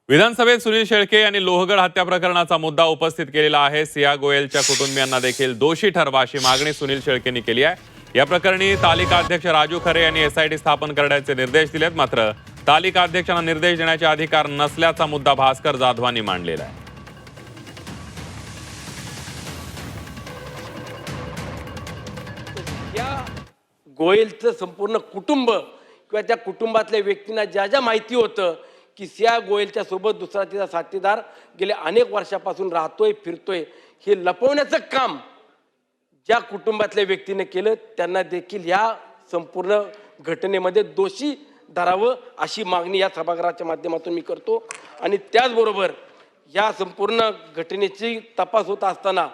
विधानसभेत सुनील शेळके यांनी लोहगड हत्या प्रकरणाचा मुद्दा उपस्थित केलेला आहे। सिया गोयलच्या कुटुंबियांना देखील दोषी ठरवा अशी मागणी सुनील शेळकेंनी केली आहे। या प्रकरणी तालिका अध्यक्ष राजू खरे यांनी एसआयटी स्थापन करण्याचे निर्देश दिलेत। मात्र तालिका अध्यक्षांना निर्देश देण्याचे अधिकार नसल्याचा मुद्दा भास्कर जाधवांनी मांडलेला आहे। या गोयलचं संपूर्ण कुटुंब किंवा त्या कुटुंबातल्या व्यक्तींना ज्या ज्या माहिती होतं की सिया गोयलच्या सोबत दुसरा तिचा साथीदार गेल्या अनेक वर्षापासून राहतोय फिरतोय, हे लपवण्याचं काम ज्या कुटुंबातल्या व्यक्तीने केलं त्यांना देखील ह्या संपूर्ण घटनेमध्ये दोषी धरावं अशी मागणी या सभागृहाच्या माध्यमातून मी करतो। आणि त्याचबरोबर या संपूर्ण घटनेची तपास होत असताना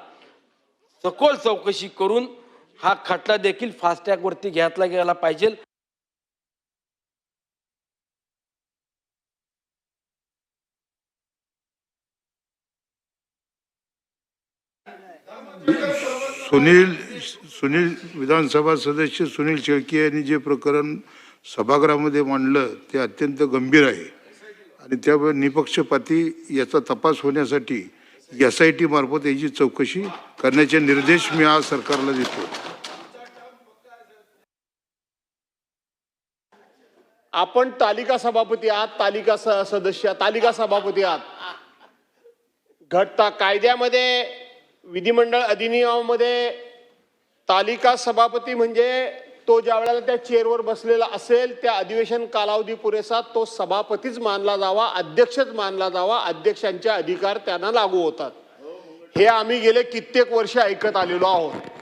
सखोल चौकशी करून हा खटला देखील फास्ट ट्रॅकवरती घेतला गेला पाहिजे। सुनील विधानसभा सदस्य सुनील शेळके यांनी जे प्रकरण सभागृहामध्ये मांडलं ते अत्यंत गंभीर आहे आणि त्यामुळे निपक्षपाती याचा तपास होण्यासाठी एसआयटी मार्फत याची चौकशी करण्याचे निर्देश मी आज सरकारला देतो। आपण तालिका सभापती आहात, तालिका सदस्य, तालिका सभापती आहात। घटना कायद्यामध्ये विधिमंडळ अधिनियमामध्ये तालिका सभापती म्हणजे तो ज्या वेळेला त्या चेअरवर बसलेला असेल त्या अधिवेशन कालावधी पुरेसा तो सभापतीच मानला जावा, अध्यक्षच मानला जावा, अध्यक्षांचे अधिकार त्यांना लागू होतात। हे आम्ही गेले कित्येक वर्ष ऐकत आलेलो आहोत।